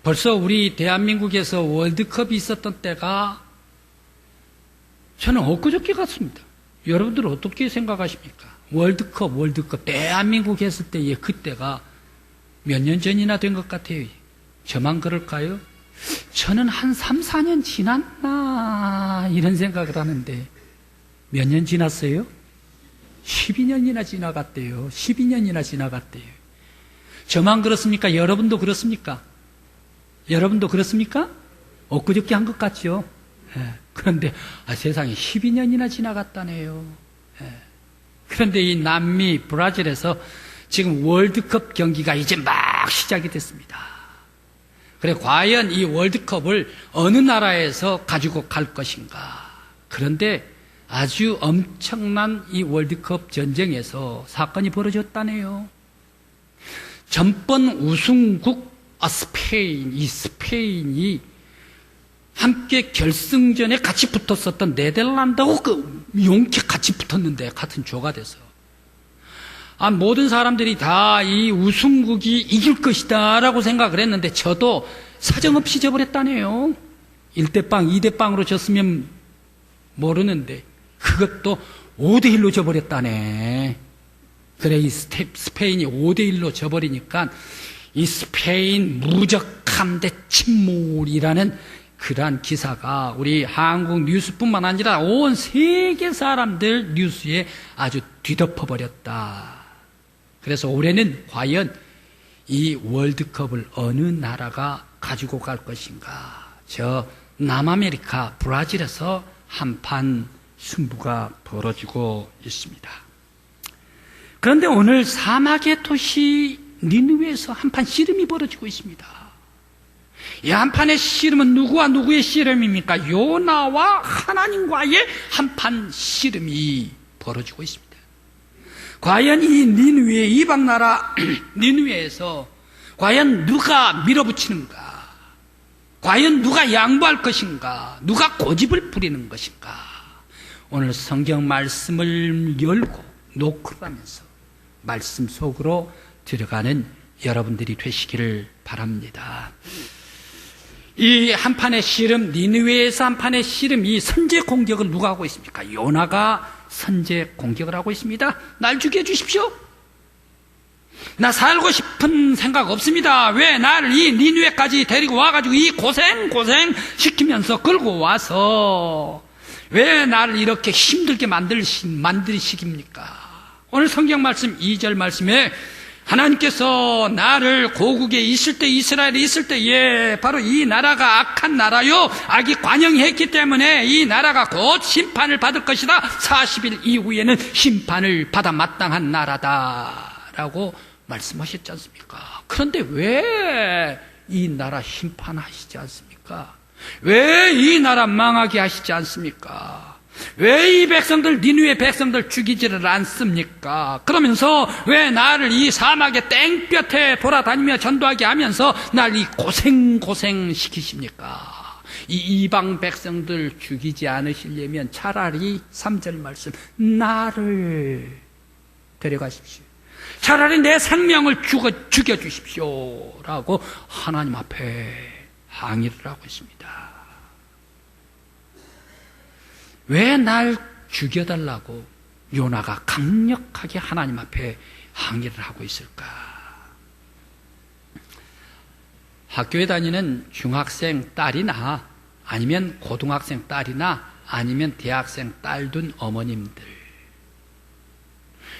벌써 우리 대한민국에서 월드컵이 있었던 때가 저는 엊그저께 같습니다. 여러분들은 어떻게 생각하십니까? 월드컵 대한민국 했을 때의 그때가 몇 년 전이나 된 것 같아요. 저만 그럴까요? 저는 한 3, 4년 지났나 이런 생각을 하는데 몇 년 지났어요? 12년이나 지나갔대요. 12년이나 지나갔대요. 저만 그렇습니까? 여러분도 그렇습니까? 여러분도 그렇습니까? 엊그저께 한 것 같죠? 예. 그런데 세상에 12년이나 지나갔다네요. 예. 그런데 이 남미 브라질에서 지금 월드컵 경기가 이제 막 시작이 됐습니다. 그래 과연 이 월드컵을 어느 나라에서 가지고 갈 것인가. 그런데 아주 엄청난 이 월드컵 전쟁에서 사건이 벌어졌다네요. 전번 우승국 스페인, 이 스페인이 함께 결승전에 같이 붙었었던 네덜란드하고 용케 같이 붙었는데 같은 조가 돼서 모든 사람들이 다 이 우승국이 이길 것이다 라고 생각을 했는데 저도 사정없이 져버렸다네요. 1대0, 2대0으로 졌으면 모르는데 그것도 5대1로 져버렸다네. 그래 이 스페인이 5대1로 져버리니까 이 스페인 무적함 대 침몰이라는 그러한 기사가 우리 한국 뉴스뿐만 아니라 온 세계 사람들 뉴스에 아주 뒤덮어버렸다. 그래서 올해는 과연 이 월드컵을 어느 나라가 가지고 갈 것인가. 저 남아메리카 브라질에서 한판 승부가 벌어지고 있습니다. 그런데 오늘 사막의 도시 니느웨에서 한판 씨름이 벌어지고 있습니다. 이 한판의 씨름은 누구와 누구의 씨름입니까? 요나와 하나님과의 한판 씨름이 벌어지고 있습니다. 과연 이 니느웨 이방 나라 니느웨에서 과연 누가 밀어붙이는가? 과연 누가 양보할 것인가? 누가 고집을 부리는 것인가? 오늘 성경 말씀을 열고 노크하면서 말씀 속으로 들어가는 여러분들이 되시기를 바랍니다. 이 한판의 씨름, 니느웨에서 한판의 씨름, 이 선제 공격을 누가 하고 있습니까? 요나가 선제 공격을 하고 있습니다. 날 죽여주십시오. 나 살고 싶은 생각 없습니다. 왜 나를 이 니느웨까지 데리고 와가지고 이 고생 시키면서 끌고 와서 왜 나를 이렇게 힘들게 만드시깁니까? 오늘 성경 말씀 2절 말씀에 하나님께서 나를 고국에 있을 때, 이스라엘에 있을 때에 바로 이 나라가 악한 나라요, 악이 관영했기 때문에 이 나라가 곧 심판을 받을 것이다. 40일 이후에는 심판을 받아 마땅한 나라다라고 말씀하셨지 않습니까? 그런데 왜 이 나라 심판하시지 않습니까? 왜 이 나라 망하게 하시지 않습니까? 왜 이 백성들, 니느웨 백성들 죽이지를 않습니까? 그러면서 왜 나를 이 사막의 땡볕에 돌아다니며 전도하게 하면서 날 이 고생 시키십니까? 이 이방 백성들 죽이지 않으시려면 차라리 3절 말씀, 나를 데려가십시오. 차라리 내 생명을 죽여주십시오 라고 하나님 앞에 항의를 하고 있습니다. 왜 날 죽여달라고 요나가 강력하게 하나님 앞에 항의를 하고 있을까? 학교에 다니는 중학생 딸이나 아니면 고등학생 딸이나 아니면 대학생 딸 둔 어머님들,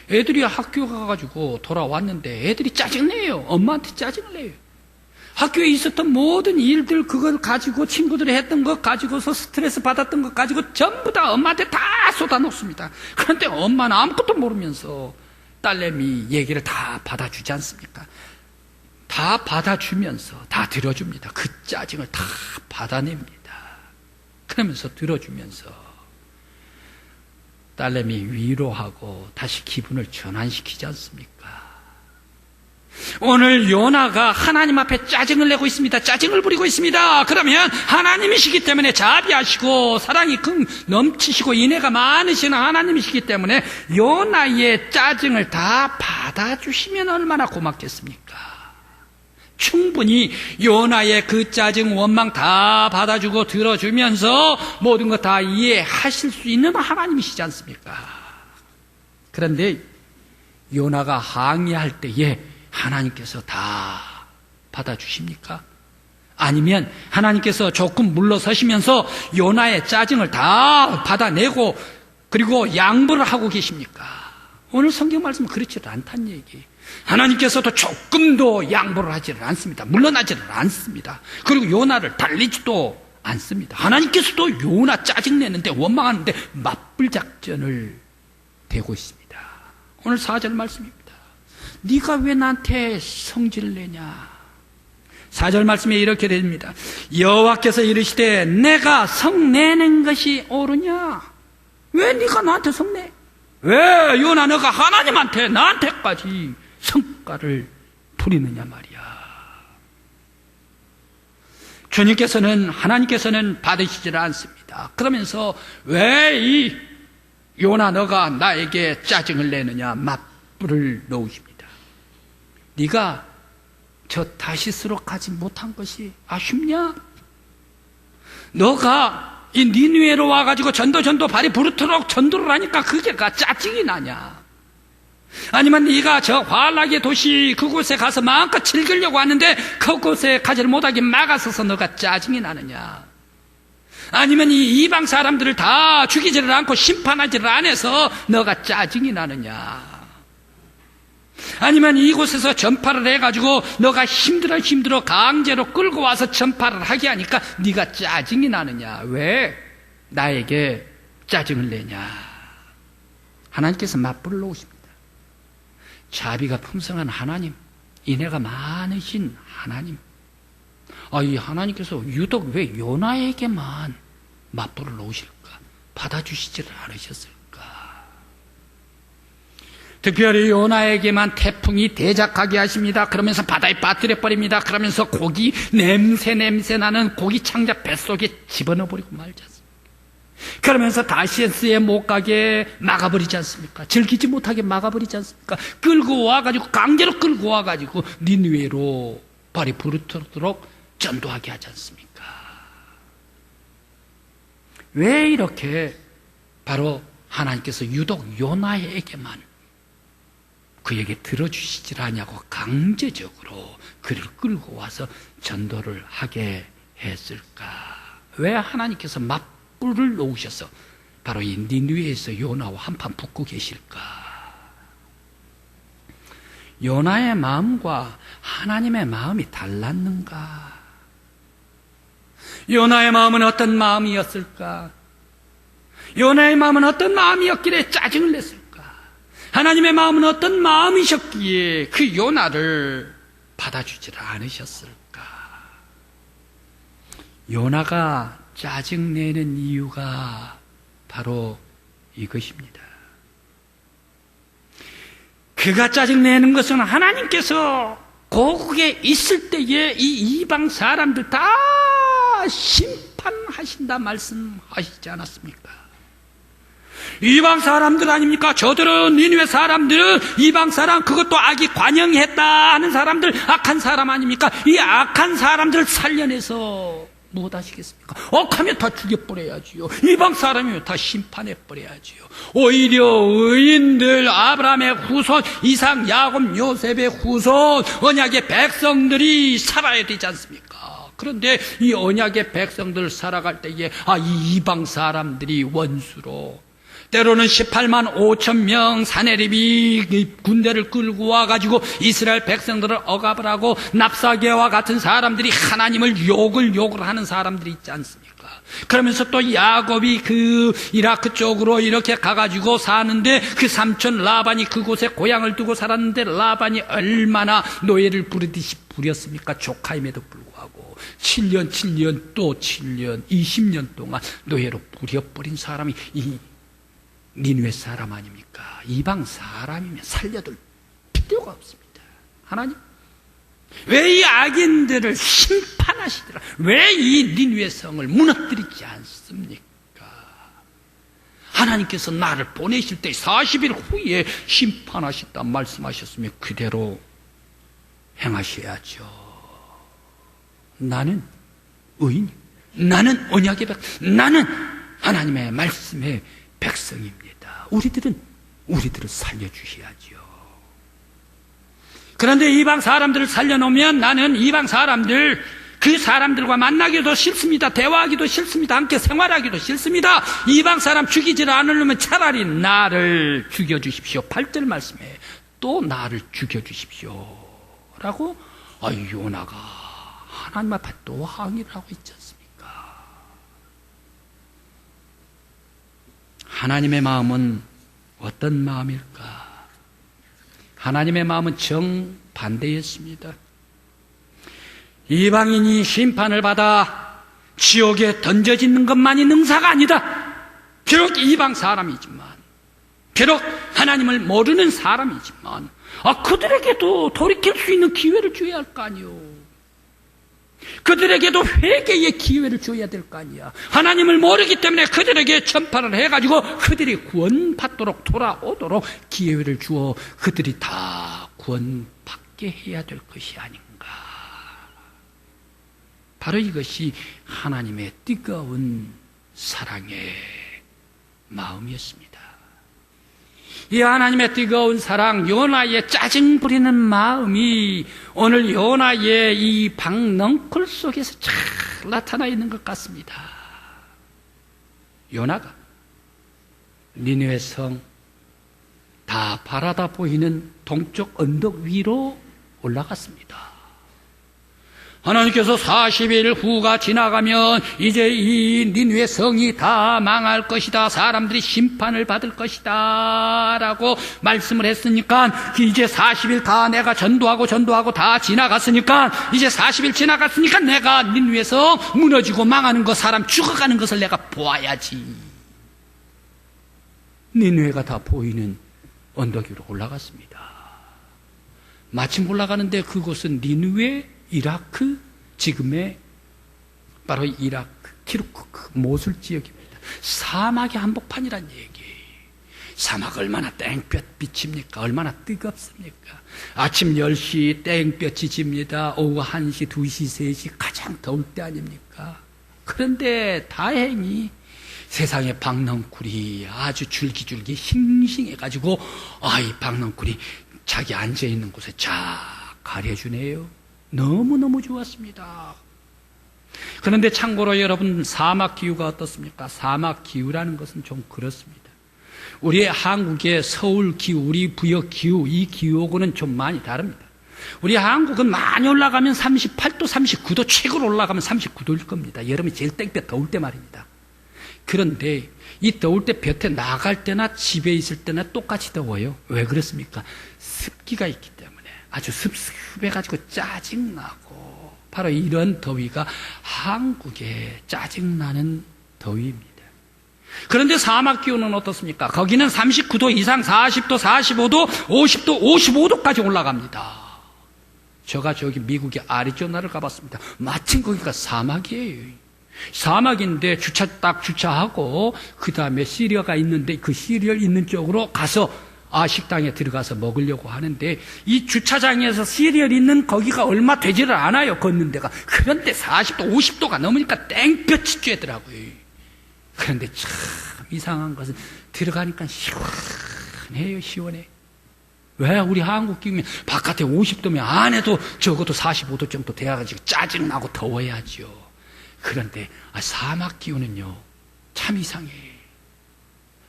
애들이 학교 가가지고 돌아왔는데 애들이 짜증내요. 엄마한테 짜증을 내요. 학교에 있었던 모든 일들, 그걸 가지고 친구들이 했던 것 가지고서 스트레스 받았던 것 가지고 전부 다 엄마한테 다 쏟아놓습니다. 그런데 엄마는 아무것도 모르면서 딸내미 얘기를 다 받아주지 않습니까? 다 받아주면서 다 들어줍니다. 그 짜증을 다 받아냅니다. 그러면서 들어주면서 딸내미 위로하고 다시 기분을 전환시키지 않습니까? 오늘 요나가 하나님 앞에 짜증을 내고 있습니다. 짜증을 부리고 있습니다. 그러면 하나님이시기 때문에 자비하시고 사랑이 넘치시고 인애가 많으신 하나님이시기 때문에 요나의 짜증을 다 받아주시면 얼마나 고맙겠습니까? 충분히 요나의 그 짜증, 원망 다 받아주고 들어주면서 모든 것 다 이해하실 수 있는 하나님이시지 않습니까? 그런데 요나가 항의할 때에 하나님께서 다 받아주십니까? 아니면 하나님께서 조금 물러서시면서 요나의 짜증을 다 받아내고 그리고 양보를 하고 계십니까? 오늘 성경 말씀은 그렇지 않다는 얘기. 하나님께서도 조금도 양보를 하지를 않습니다. 물러나지를 않습니다. 그리고 요나를 달리지도 않습니다. 하나님께서도 요나 짜증내는데 원망하는데 맞불 작전을 대고 있습니다. 오늘 4절 말씀입니다. 네가 왜 나한테 성질을 내냐? 4절 말씀에 이렇게 됩니다. 여호와께서 이르시되 내가 성내는 것이 옳으냐? 왜 네가 나한테 성내? 왜 요나 너가 하나님한테 나한테까지 성과를 부리느냐 말이야. 주님께서는 하나님께서는 받으시질 않습니다. 그러면서 왜 이 요나 너가 나에게 짜증을 내느냐 맞불을 놓으십니다. 네가 저 다시스로 가지 못한 것이 아쉽냐? 너가 이 니느웨로 와가지고 전도 발이 부르도록 전도를 하니까 그게 짜증이 나냐? 아니면 네가 저 환락의 도시 그곳에 가서 마음껏 즐기려고 하는데 그곳에 가지를 못하게 막아서서 너가 짜증이 나느냐? 아니면 이 이방 사람들을 다 죽이지를 않고 심판하지를 않아서 너가 짜증이 나느냐? 아니면 이곳에서 전파를 해가지고 너가 힘들어 강제로 끌고 와서 전파를 하게 하니까 네가 짜증이 나느냐? 왜 나에게 짜증을 내냐? 하나님께서 맞불을 놓으십니다. 자비가 풍성한 하나님, 인애가 많으신 하나님. 이 하나님께서 유독 왜 요나에게만 맞불을 놓으실까? 받아주시지를 않으셨을까? 특별히 요나에게만 태풍이 대작하게 하십니다. 그러면서 바다에 빠뜨려 버립니다. 그러면서 고기 냄새 나는 고기 창자 뱃속에 집어넣어 버리고 말지 않습니까? 그러면서 다시스에 못 가게 막아버리지 않습니까? 즐기지 못하게 막아버리지 않습니까? 끌고 와가지고 강제로 끌고 와가지고 니느웨로 발이 부르도록 전도하게 하지 않습니까? 왜 이렇게 바로 하나님께서 유독 요나에게만 그에게 들어주시질 않냐고 강제적으로 그를 끌고 와서 전도를 하게 했을까? 왜 하나님께서 맞불을 놓으셔서 바로 이 니느웨에서 요나와 한판 붙고 계실까? 요나의 마음과 하나님의 마음이 달랐는가? 요나의 마음은 어떤 마음이었을까? 요나의 마음은 어떤 마음이었기에 짜증을 냈을까? 하나님의 마음은 어떤 마음이셨기에 그 요나를 받아주질 않으셨을까? 요나가 짜증내는 이유가 바로 이것입니다. 그가 짜증내는 것은 하나님께서 고국에 있을 때에 이 이방 사람들 다 심판하신다 말씀하시지 않았습니까? 이방 사람들 아닙니까? 저들은 니느웨 사람들은 이방 사람 그것도 악이 관영했다 하는 사람들 악한 사람 아닙니까? 이 악한 사람들을 살려내서 무엇 하시겠습니까? 억하면 다 죽여버려야지요. 이방 사람이면 다 심판해버려야지요. 오히려 의인들 아브라함의 후손 이삭 야곱 요셉의 후손 언약의 백성들이 살아야 되지 않습니까? 그런데 이 언약의 백성들 살아갈 때에 이 이방 사람들이 원수로 때로는 18만 5천 명 사내립이 군대를 끌고 와가지고 이스라엘 백성들을 억압을 하고 납사계와 같은 사람들이 하나님을 욕을 하는 사람들이 있지 않습니까? 그러면서 또 야곱이 그 이라크 쪽으로 이렇게 가가지고 사는데 그 삼촌 라반이 그곳에 고향을 두고 살았는데 라반이 얼마나 노예를 부르듯이 부렸습니까? 조카임에도 불구하고 7년 또 7년 20년 동안 노예로 부려버린 사람이 이 니느웨 사람 아닙니까? 이방 사람이면 살려둘 필요가 없습니다. 하나님 왜 이 악인들을 심판하시더라? 왜 이 니느웨 성을 무너뜨리지 않습니까? 하나님께서 나를 보내실 때 40일 후에 심판하셨다 말씀하셨으면 그대로 행하셔야죠. 나는 의인, 나는 언약의 나는 하나님의 말씀의 백성입니다. 우리들을 살려주셔야죠. 그런데 이방 사람들을 살려놓으면 나는 이방 사람들, 그 사람들과 만나기도 싫습니다. 대화하기도 싫습니다. 함께 생활하기도 싫습니다. 이방 사람 죽이지를 않으려면 차라리 나를 죽여주십시오. 8절 말씀에 또 나를 죽여주십시오 라고 요나가 하나님 앞에 또 항의를 하고 있지 않습니까? 하나님의 마음은 어떤 마음일까? 하나님의 마음은 정반대였습니다. 이방인이 심판을 받아 지옥에 던져지는 것만이 능사가 아니다. 비록 이방 사람이지만, 비록 하나님을 모르는 사람이지만, 그들에게도 돌이킬 수 있는 기회를 줘야 할 거 아니요. 그들에게도 회개의 기회를 줘야 될 거 아니야. 하나님을 모르기 때문에 그들에게 전파를 해가지고 그들이 구원받도록 돌아오도록 기회를 주어 그들이 다 구원받게 해야 될 것이 아닌가. 바로 이것이 하나님의 뜨거운 사랑의 마음이었습니다. 이 하나님의 뜨거운 사랑, 요나의 짜증 부리는 마음이 오늘 요나의 이 박넝쿨 속에서 잘 나타나 있는 것 같습니다. 요나가 니느웨 성 다 바라다 보이는 동쪽 언덕 위로 올라갔습니다. 하나님께서 40일 후가 지나가면 이제 이 니느웨 성이 다 망할 것이다. 사람들이 심판을 받을 것이다 라고 말씀을 했으니까 이제 40일 다 내가 전도하고 다 지나갔으니까 이제 40일 지나갔으니까 내가 니느웨 성 무너지고 망하는 것, 사람 죽어가는 것을 내가 보아야지. 니느웨가 다 보이는 언덕 위로 올라갔습니다. 마침 올라가는데 그곳은 니느웨, 이라크, 지금의 바로 이라크, 키르쿠크, 모술 지역입니다. 사막의 한복판이란 얘기예요. 사막 얼마나 땡볕빛입니까? 얼마나 뜨겁습니까? 아침 10시 땡볕이 집니다. 오후 1시, 2시, 3시 가장 더울 때 아닙니까? 그런데 다행히 세상의 박넝쿨이 아주 줄기줄기 싱싱해가지고 이 박넝쿨이 자기 앉아있는 곳에 쫙 가려주네요. 너무너무 좋았습니다. 그런데 참고로 여러분, 사막 기후가 어떻습니까? 사막 기후라는 것은 좀 그렇습니다. 우리의 한국의 서울 기후, 우리 부역 기후, 이 기후하고는 좀 많이 다릅니다. 우리 한국은 많이 올라가면 38도, 39도, 최고로 올라가면 39도일 겁니다. 여름이 제일 땡볕 더울 때 말입니다. 그런데 이 더울 때 볕에 나갈 때나 집에 있을 때나 똑같이 더워요. 왜 그렇습니까? 습기가 있기 때문에. 아주 습습해가지고 짜증나고, 바로 이런 더위가 한국의 짜증나는 더위입니다. 그런데 사막 기온은 어떻습니까? 거기는 39도 이상, 40도, 45도, 50도, 55도까지 올라갑니다. 제가 저기 미국의 아리조나를 가봤습니다. 마침 거기가 사막이에요. 사막인데 주차하고 그 다음에 시리얼가 있는데 그 시리얼 있는 쪽으로 가서 식당에 들어가서 먹으려고 하는데 이 주차장에서 시리얼 있는 거기가 얼마 되지를 않아요. 걷는 데가. 그런데 40도 50도가 넘으니까 땡볕이 쬐더라고요. 그런데 참 이상한 것은 들어가니까 시원해요. 시원해. 왜? 우리 한국 기후면 바깥에 50도면 안에도 적어도 45도 정도 돼가지고 짜증나고 더워야죠. 그런데 사막 기후는요 참 이상해.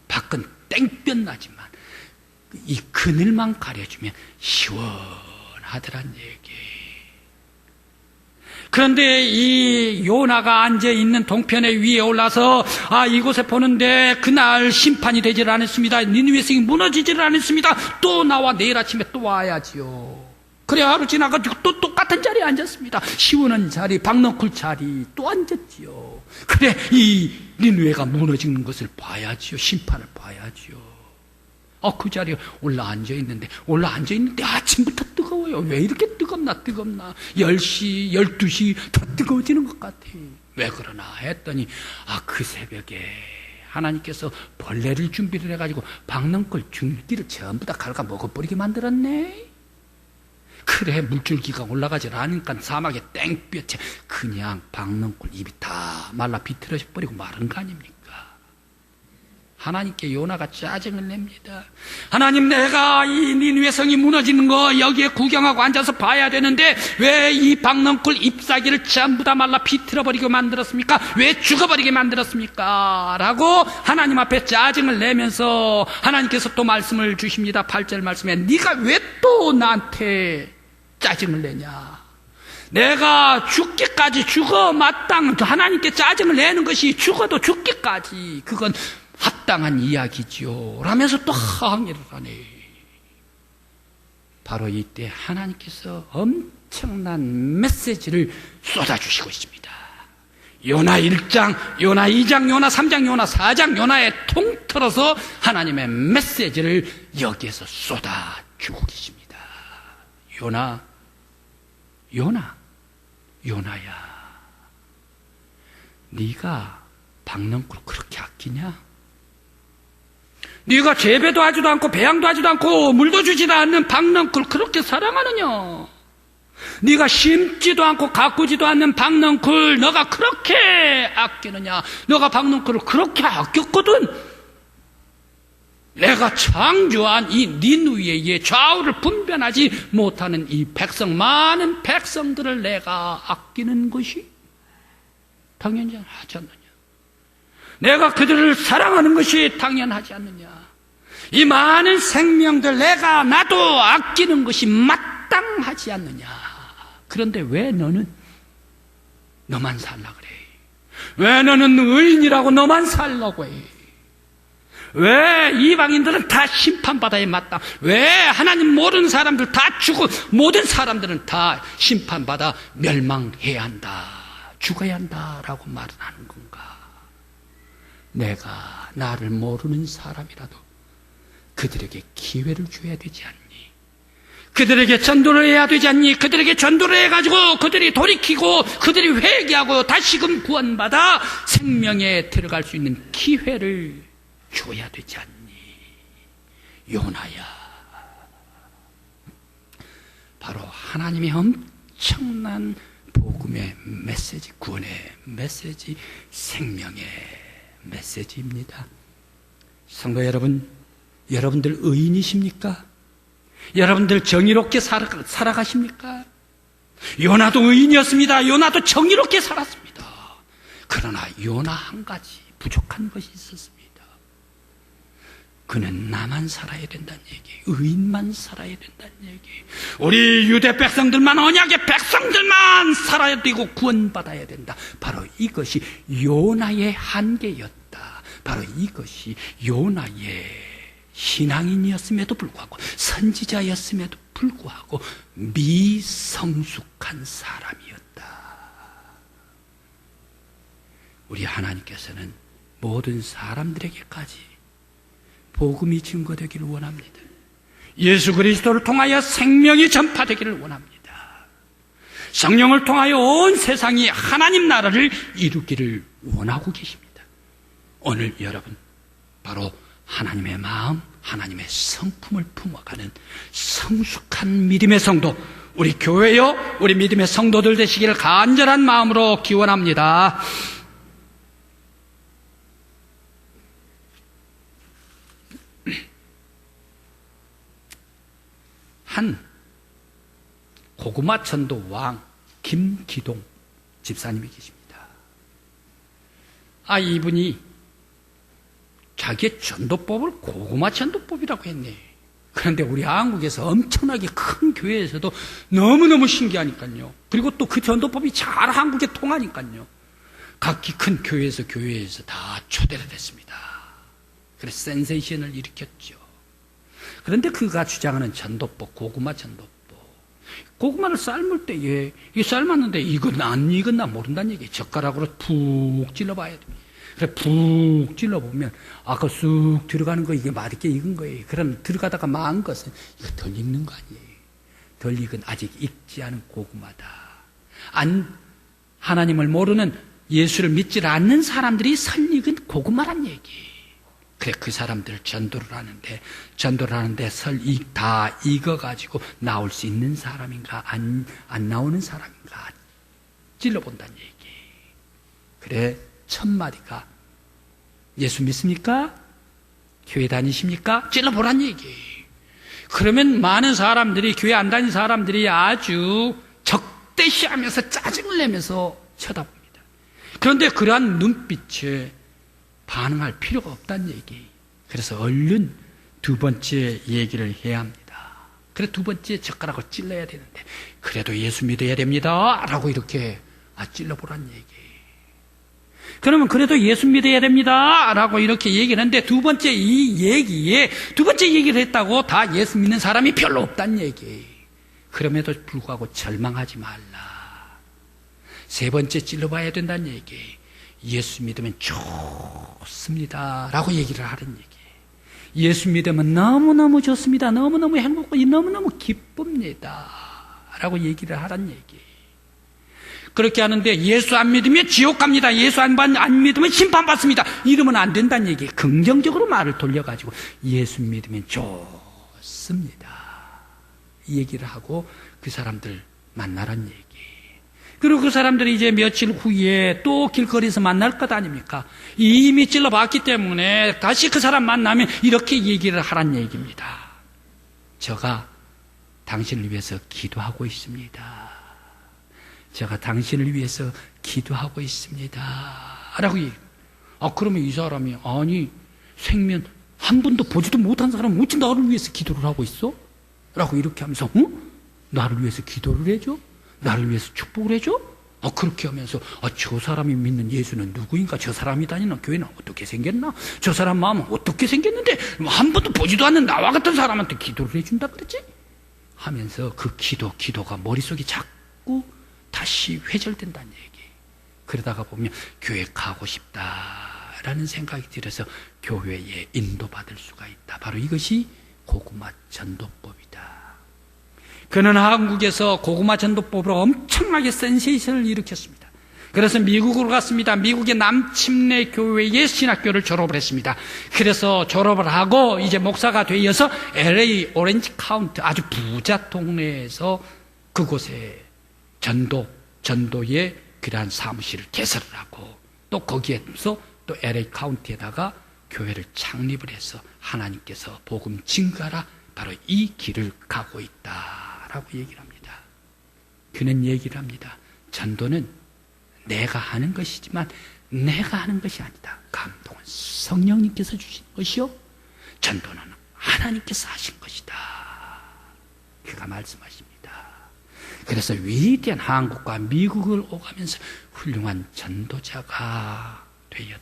밖은 땡볕 나지만 이 그늘만 가려주면 시원하더란 얘기. 그런데 이 요나가 앉아있는 동편에 위에 올라서 이곳에 보는데 그날 심판이 되지를 않았습니다. 니느웨 성이 무너지지를 않았습니다. 또 나와 내일 아침에 또 와야지요. 그래 하루 지나가지고 또 똑같은 자리에 앉았습니다. 시원한 자리, 박넝쿨 자리 또 앉았지요. 그래 이 니느웨가 무너지는 것을 봐야지요. 심판을 봐야지요. 그 자리에 올라 앉아있는데 아침부터 뜨거워요. 왜 이렇게 뜨겁나 10시, 12시 더 뜨거워지는 것 같아. 왜 그러나 했더니 그 새벽에 하나님께서 벌레를 준비를 해가지고 박넝쿨 줄기를 전부 다 갉아 먹어버리게 만들었네. 그래 물줄기가 올라가질 않으니까 사막에 땡볕에 그냥 박넝쿨 입이 다 말라 비틀어져 버리고 마른 거 아닙니까? 하나님께 요나가 짜증을 냅니다. 하나님, 내가 이 니느웨 성이 무너지는 거 여기에 구경하고 앉아서 봐야 되는데 왜 이 박넝쿨 잎사귀를 전부 다 말라 비틀어버리게 만들었습니까? 왜 죽어버리게 만들었습니까? 라고 하나님 앞에 짜증을 내면서 하나님께서 또 말씀을 주십니다. 8절 말씀에 네가 왜 또 나한테 짜증을 내냐? 내가 죽기까지 죽어 마땅 하나님께 짜증을 내는 것이 죽어도 죽기까지 그건 합당한 이야기지요 라면서 또 항의를 하네. 바로 이때 하나님께서 엄청난 메시지를 쏟아주시고 있습니다. 요나 1장, 요나 2장, 요나 3장, 요나 4장, 요나에 통틀어서 하나님의 메시지를 여기에서 쏟아주고 계십니다. 요나야, 네가 박넝쿨 그렇게 아끼냐? 네가 재배도 하지도 않고 배양도 하지도 않고 물도 주지도 않는 박넝쿨 그렇게 사랑하느냐? 네가 심지도 않고 가꾸지도 않는 박넝쿨 너가 그렇게 아끼느냐? 너가 박넝쿨을 그렇게 아꼈거든. 내가 창조한 이 니느웨의 좌우를 분별하지 못하는 이 백성, 많은 백성들을 내가 아끼는 것이 당연하지 않느냐? 내가 그들을 사랑하는 것이 당연하지 않느냐? 이 많은 생명들 내가 나도 아끼는 것이 마땅하지 않느냐? 그런데 왜 너는 너만 살라 그래? 왜 너는 의인이라고 너만 살라고 해? 왜 이방인들은 다 심판받아야 마땅? 왜 하나님 모르는 사람들 다 죽고 모든 사람들은 다 심판받아 멸망해야 한다, 죽어야 한다라고 말을 하는 건가? 내가 나를 모르는 사람이라도 그들에게 기회를 줘야 되지 않니? 그들에게 전도를 해야 되지 않니? 그들에게 전도를 해가지고 그들이 돌이키고 그들이 회개하고 다시금 구원받아 생명에 들어갈 수 있는 기회를 줘야 되지 않니? 요나야, 바로 하나님의 엄청난 복음의 메시지, 구원의 메시지, 생명의 메시지입니다. 성도 여러분, 여러분들 의인이십니까? 여러분들 정의롭게 살아가십니까? 요나도 의인이었습니다. 요나도 정의롭게 살았습니다. 그러나 요나 한 가지 부족한 것이 있었습니다. 그는 나만 살아야 된다는 얘기, 의인만 살아야 된다는 얘기. 우리 유대 백성들만, 언약의 백성들만 살아야 되고 구원받아야 된다. 바로 이것이 요나의 한계였다. 바로 이것이 요나의 신앙인이었음에도 불구하고, 선지자였음에도 불구하고 미성숙한 사람이었다. 우리 하나님께서는 모든 사람들에게까지 복음이 증거되기를 원합니다. 예수 그리스도를 통하여 생명이 전파되기를 원합니다. 성령을 통하여 온 세상이 하나님 나라를 이루기를 원하고 계십니다. 오늘 여러분, 바로 하나님의 마음, 하나님의 성품을 품어가는 성숙한 믿음의 성도, 우리 교회요, 우리 믿음의 성도들 되시기를 간절한 마음으로 기원합니다. 한 고구마 전도 왕 김기동 집사님이 계십니다. 이분이 자기의 전도법을 고구마 전도법이라고 했네. 그런데 우리 한국에서 엄청나게 큰 교회에서도 너무너무 신기하니까요. 그리고 또 그 전도법이 잘 한국에 통하니까요. 각기 큰 교회에서 다 초대를 했습니다. 그래서 센세이션을 일으켰죠. 그런데 그가 주장하는 전도법, 고구마 전도법, 고구마를 삶을 때에 이 삶았는데 이건 안 익었나 모른다는 얘기예요. 젓가락으로 푹 찔러봐야 돼. 그래 푹 찔러보면 아까 쑥 들어가는 거 이게 맛있게 익은 거예요. 그럼 들어가다가 망한 것은 이거 덜 익는 거 아니에요. 덜 익은 아직 익지 않은 고구마다. 하나님을 모르는, 예수를 믿지 않는 사람들이 설익은 고구마란 얘기. 그래, 그 사람들 전도를 하는데 다 익어가지고 나올 수 있는 사람인가, 안 나오는 사람인가 찔러본다는 얘기. 그래, 첫 마디가 예수 믿습니까? 교회 다니십니까? 찔러보란 얘기. 그러면 많은 사람들이, 교회 안 다니는 사람들이 아주 적대시하면서 짜증을 내면서 쳐다봅니다. 그런데 그러한 눈빛에 반응할 필요가 없다는 얘기. 그래서 얼른 두 번째 얘기를 해야 합니다. 그래, 두 번째 젓가락을 찔러야 되는데, 그래도 예수 믿어야 됩니다 라고 이렇게 찔러보란 얘기. 그러면 그래도 예수 믿어야 됩니다 라고 이렇게 얘기를 했는데, 두 번째 얘기를 했다고 다 예수 믿는 사람이 별로 없다는 얘기. 그럼에도 불구하고 절망하지 말라. 세 번째 찔러봐야 된다는 얘기. 예수 믿으면 좋습니다 라고 얘기를 하는 얘기. 예수 믿으면 너무너무 좋습니다, 너무너무 행복하고 너무너무 기쁩니다 라고 얘기를 하란 얘기. 그렇게 하는데, 예수 안 믿으면 지옥 갑니다, 예수 안 믿으면 심판받습니다, 이러면 안 된다는 얘기. 긍정적으로 말을 돌려가지고 예수 믿으면 좋습니다 이 얘기를 하고 그 사람들 만나란 얘기. 그리고 그 사람들이 이제 며칠 후에 또 길거리에서 만날 것 아닙니까? 이미 찔러봤기 때문에 다시 그 사람 만나면 이렇게 얘기를 하란 얘기입니다. 제가 당신을 위해서 기도하고 있습니다. 제가 당신을 위해서 기도하고 있습니다 라고 얘기해요. 그러면 이 사람이, 아니, 생면 한 번도 보지도 못한 사람은 어찌 나를 위해서 기도를 하고 있어? 라고 이렇게 하면서, 나를 위해서 기도를 해줘? 나를 위해서 축복을 해줘? 그렇게 하면서, 저 사람이 믿는 예수는 누구인가? 저 사람이 다니는 교회는 어떻게 생겼나? 저 사람 마음은 어떻게 생겼는데 한 번도 보지도 않는 나와 같은 사람한테 기도를 해준다 그러지? 하면서 그 기도가 머릿속에 자꾸 다시 회절된다는 얘기. 그러다가 보면 교회 가고 싶다라는 생각이 들어서 교회에 인도받을 수가 있다. 바로 이것이 고구마 전도법이다. 그는 한국에서 고구마 전도법으로 엄청나게 센세이션을 일으켰습니다. 그래서 미국으로 갔습니다. 미국의 남침내 교회의 신학교를 졸업을 했습니다. 그래서 졸업을 하고 이제 목사가 되어서 LA 오렌지 카운티, 아주 부자 동네에서 그곳에 전도의 그러한 사무실을 개설을 하고, 또 거기에서 또 LA 카운티에다가 교회를 창립을 해서 하나님께서 복음 증거하라, 바로 이 길을 가고 있다라고 얘기를 합니다. 그는 얘기를 합니다. 전도는 내가 하는 것이지만 내가 하는 것이 아니다. 감동은 성령님께서 주신 것이요, 전도는 하나님께서 하신 것이다. 그가 말씀하십니다. 그래서 위대한 한국과 미국을 오가면서 훌륭한 전도자가 되었다.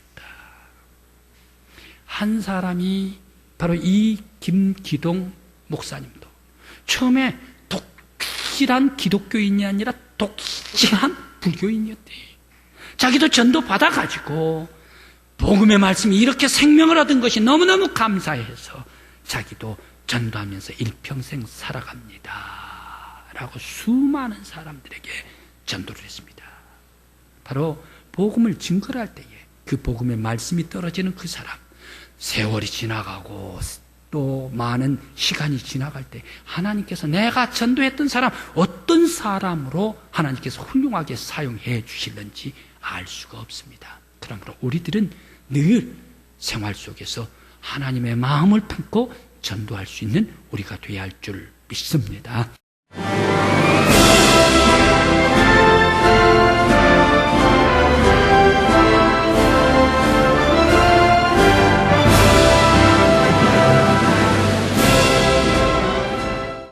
한 사람이 바로 이 김기동 목사님도 처음에 독실한 기독교인이 아니라 독실한 불교인이었대. 자기도 전도 받아가지고 복음의 말씀이 이렇게 생명을 얻은 것이 너무너무 감사해서 자기도 전도하면서 일평생 살아갑니다 라고 수많은 사람들에게 전도를 했습니다. 바로 복음을 증거할 때에 그 복음의 말씀이 떨어지는 그 사람, 세월이 지나가고 또 많은 시간이 지나갈 때 하나님께서 내가 전도했던 사람, 어떤 사람으로 하나님께서 훌륭하게 사용해 주실는지 알 수가 없습니다. 그러므로 우리들은 늘 생활 속에서 하나님의 마음을 품고 전도할 수 있는 우리가 되어야 할 줄 믿습니다.